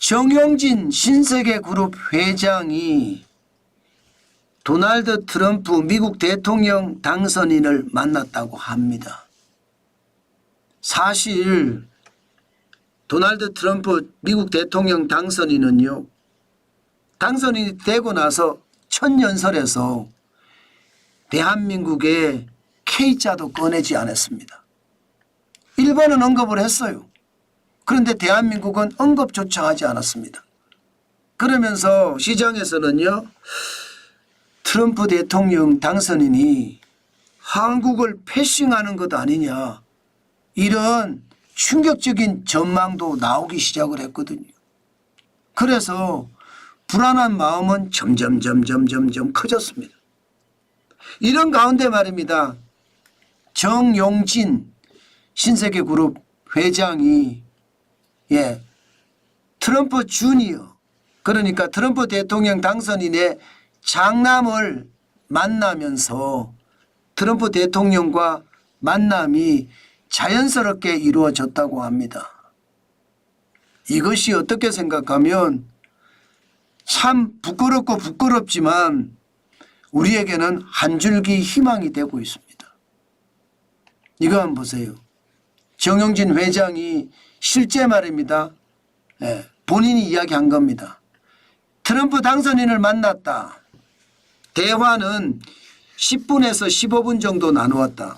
정용진 신세계그룹 회장이 도널드 트럼프 미국 대통령 당선인을 만났다고 합니다. 사실 도널드 트럼프 미국 대통령 당선인은요, 당선인이 되고 나서 첫 연설에서 대한민국의 K자도 꺼내지 않았습니다. 일본은 언급을 했어요. 그런데 대한민국은 언급조차 하지 않았습니다. 그러면서 시장에서는요, 트럼프 대통령 당선인이 한국을 패싱하는 것 아니냐, 이런 충격적인 전망도 나오기 시작을 했거든요. 그래서 불안한 마음은 점점 커졌습니다. 이런 가운데 말입니다. 정용진 신세계그룹 회장이 트럼프 주니어, 그러니까 트럼프 대통령 당선인의 장남을 만나면서 트럼프 대통령과 만남이 자연스럽게 이루어졌다고 합니다. 이것이 어떻게 생각하면 참 부끄럽고 부끄럽지만 우리에게는 한 줄기 희망이 되고 있습니다. 이거 한번 보세요. 정용진 회장이 실제 말입니다. 본인이 이야기한 겁니다. 트럼프 당선인을 만났다. 대화는 10분에서 15분 정도 나누었다.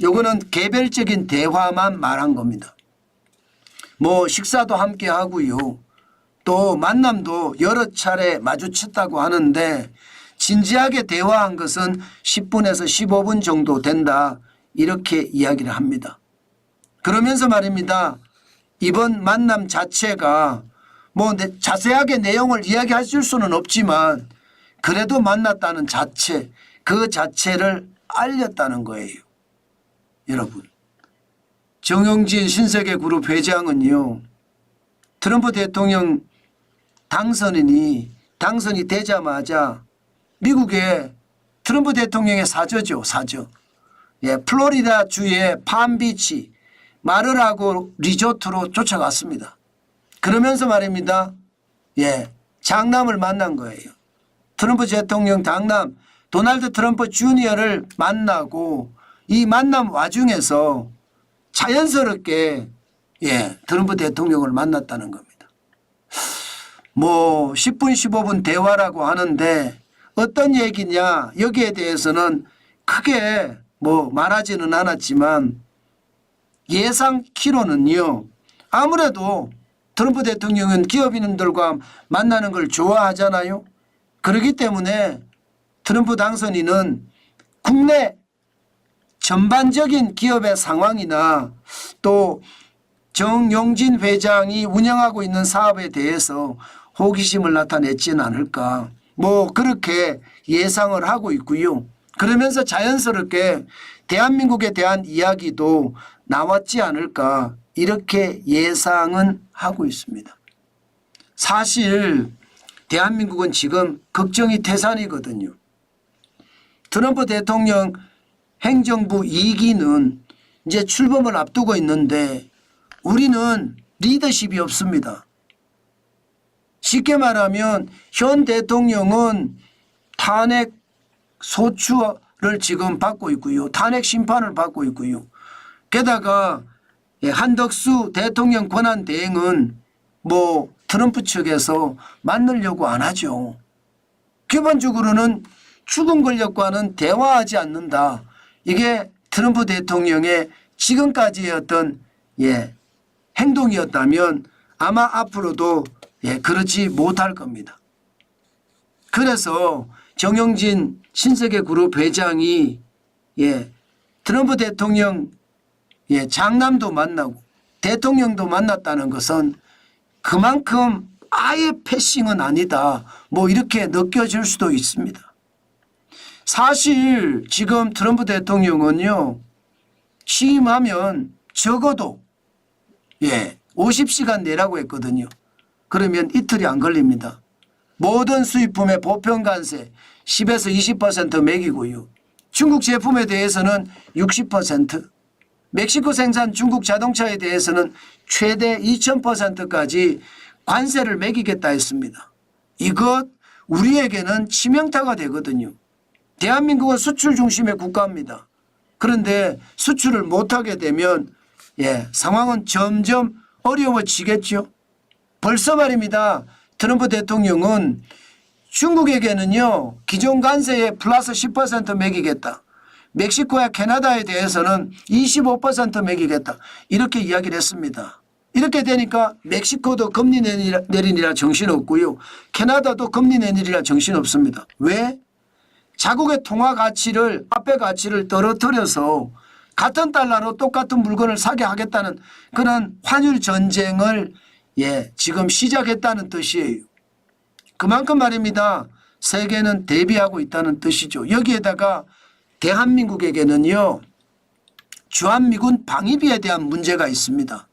요거는 개별적인 대화만 말한 겁니다. 뭐 식사도 함께 하고요. 또 만남도 여러 차례 마주쳤다고 하는데 진지하게 대화한 것은 10분에서 15분 정도 된다. 이렇게 이야기를 합니다. 그러면서 말입니다. 이번 만남 자체가 뭐 자세하게 내용을 이야기할 수는 없지만 그래도 만났다는 자체, 그 자체를 알렸다는 거예요. 여러분, 정용진 신세계그룹 회장은요, 트럼프 대통령 당선이 되자마자 미국의 트럼프 대통령의 사저죠, 사저. 플로리다 주의 팜비치 마르라고 리조트로 쫓아갔습니다. 그러면서 말입니다. 장남을 만난 거예요. 트럼프 대통령 당남 도널드 트럼프 주니어를 만나고 이 만남 와중에서 자연스럽게 트럼프 대통령을 만났다는 겁니다. 뭐 10분 15분 대화라고 하는데 어떤 얘기냐, 여기에 대해서는 크게 뭐 말하지는 않았지만 예상키로는요, 아무래도 트럼프 대통령은 기업인들과 만나는 걸 좋아하잖아요. 그렇기 때문에 트럼프 당선인은 국내 전반적인 기업의 상황이나 또 정용진 회장이 운영하고 있는 사업에 대해서 호기심을 나타냈지는 않을까, 뭐 그렇게 예상을 하고 있고요. 그러면서 자연스럽게 대한민국에 대한 이야기도 나왔지 않을까, 이렇게 예상은 하고 있습니다. 사실 대한민국은 지금 걱정이 태산이거든요. 트럼프 대통령 행정부 2기는 이제 출범을 앞두고 있는데 우리는 리더십이 없습니다. 쉽게 말하면 현 대통령은 탄핵 소추를 지금 받고 있고요. 탄핵 심판을 받고 있고요. 게다가 한덕수 대통령 권한 대행은 뭐 트럼프 측에서 만나려고 안 하죠. 기본적으로는 죽은 권력과는 대화하지 않는다. 이게 트럼프 대통령의 지금까지의 어떤 행동이었다면 아마 앞으로도 그렇지 못할 겁니다. 그래서 정용진 신세계그룹 회장이 트럼프 대통령 장남도 만나고 대통령도 만났다는 것은 그만큼 아예 패싱은 아니다, 뭐 이렇게 느껴질 수도 있습니다. 사실 지금 트럼프 대통령은요, 취임하면 적어도 50시간 내라고 했거든요. 그러면 이틀이 안 걸립니다. 모든 수입품의 보편관세 10에서 20% 매기고요. 중국 제품에 대해서는 60%, 멕시코 생산 중국 자동차에 대해서는 최대 2000%까지 관세를 매기겠다 했습니다. 이것 우리에게는 치명타가 되거든요. 대한민국은 수출 중심의 국가입니다. 그런데 수출을 못하게 되면 상황은 점점 어려워지겠죠. 벌써 말입니다. 트럼프 대통령은 중국에게는요 기존 관세에 플러스 10% 매기겠다. 멕시코와 캐나다에 대해서는 25% 매기겠다. 이렇게 이야기를 했습니다. 이렇게 되니까 멕시코도 금리 내리니라 정신없고요. 캐나다도 금리 내리니라 정신없습니다. 왜? 자국의 통화 가치를 화폐 가치를 떨어뜨려서 같은 달러로 똑같은 물건을 사게 하겠다는 그런 환율 전쟁을 지금 시작했다는 뜻이에요. 그만큼 말입니다. 세계는 대비하고 있다는 뜻이죠. 여기에다가 대한민국에게는요 주한미군 방위비에 대한 문제가 있습니다.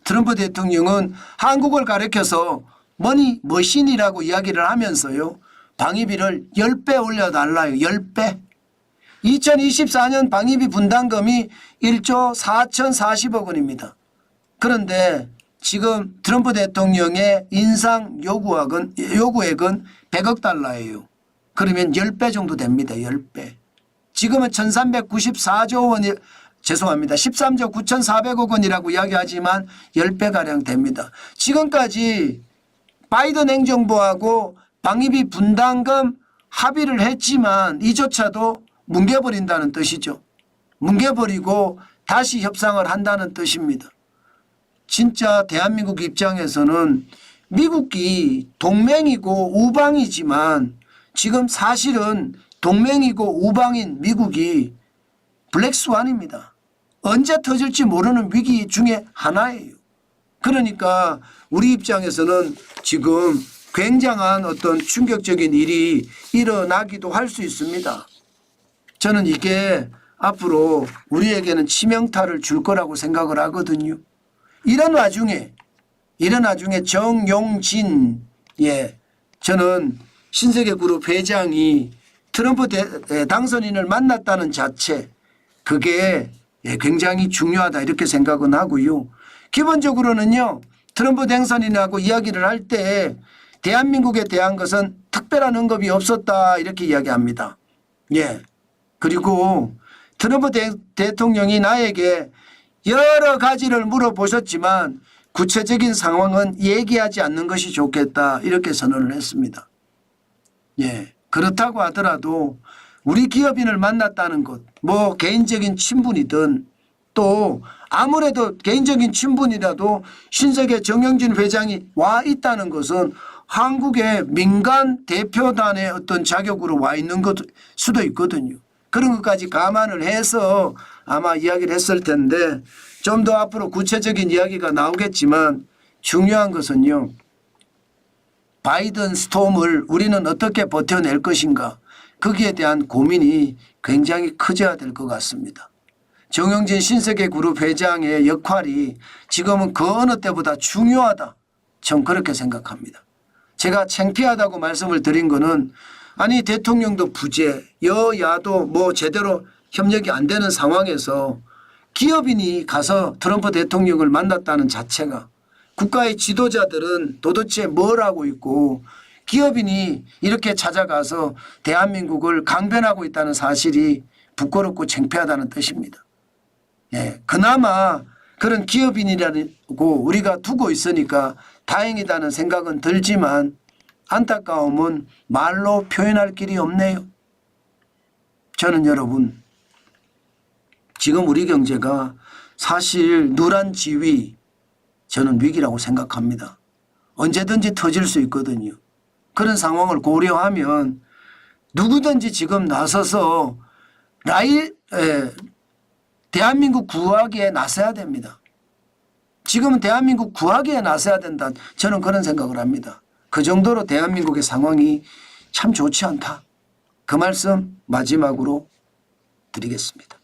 트럼프 대통령은 한국을 가리켜서 머니 머신이라고 이야기를 하면서요 방위비를 10배 올려달라요. 10배. 2024년 방위비 분담금이 1조 4,040억 원입니다. 그런데 지금 트럼프 대통령의 인상 요구액은 100억 달러예요. 그러면 10배 정도 됩니다. 10배. 지금은 1394조 원이 죄송합니다. 13조 9,400억 원이라고 이야기하지만 10배가량 됩니다. 지금까지 바이든 행정부하고 방위비 분담금 합의를 했지만 이조차도 뭉개버린다는 뜻이죠. 뭉개버리고 다시 협상을 한다는 뜻입니다. 진짜 대한민국 입장에서는 미국이 동맹이고 우방이지만 지금 사실은 동맹이고 우방인 미국이 블랙스완입니다. 언제 터질지 모르는 위기 중에 하나예요. 그러니까 우리 입장에서는 지금 굉장한 어떤 충격적인 일이 일어나기도 할 수 있습니다. 저는 이게 앞으로 우리에게는 치명타를 줄 거라고 생각을 하거든요. 이런 와중에 정용진 저는 신세계그룹 회장이 트럼프 당선인을 만났다는 자체 그게 굉장히 중요하다 이렇게 생각은 하고요. 기본적으로는요. 트럼프 당선인하고 이야기를 할 때 대한민국에 대한 것은 특별한 언급이 없었다 이렇게 이야기합니다. 그리고 트럼프 대통령이 나에게 여러 가지를 물어보셨지만 구체적인 상황은 얘기하지 않는 것이 좋겠다 이렇게 선언을 했습니다. 그렇다고 하더라도 우리 기업인을 만났다는 것, 뭐 개인적인 친분이든 또 아무래도 개인적인 친분이라도 신세계 정영진 회장이 와 있다는 것은 한국의 민간 대표단의 어떤 자격으로 와 있는 것 수도 있거든요. 그런 것까지 감안을 해서 아마 이야기를 했을 텐데 좀 더 앞으로 구체적인 이야기가 나오겠지만 중요한 것은요. 바이든 스톰을 우리는 어떻게 버텨낼 것인가 거기에 대한 고민이 굉장히 커져야 될 것 같습니다. 정영진 신세계그룹 회장의 역할이 지금은 그 어느 때보다 중요하다. 전 그렇게 생각합니다. 제가 창피하다고 말씀을 드린 거는 아니 대통령도 부재 여야도 뭐 제대로 협력이 안 되는 상황에서 기업인이 가서 트럼프 대통령을 만났다는 자체가 국가의 지도자들은 도대체 뭘 하고 있고 기업인이 이렇게 찾아가서 대한민국을 강변하고 있다는 사실이 부끄럽고 창피하다는 뜻입니다. 그나마 그런 기업인이라고 우리가 두고 있으니까 다행이다는 생각은 들지만 안타까움은 말로 표현할 길이 없네요. 저는 여러분 지금 우리 경제가 사실 누란 지위 저는 위기라고 생각합니다. 언제든지 터질 수 있거든요. 그런 상황을 고려하면 누구든지 지금 나서서 대한민국 구하기에 나서야 됩니다. 지금은 대한민국 구하기에 나서야 된다. 저는 그런 생각을 합니다. 그 정도로 대한민국의 상황이 참 좋지 않다. 그 말씀 마지막으로 드리겠습니다.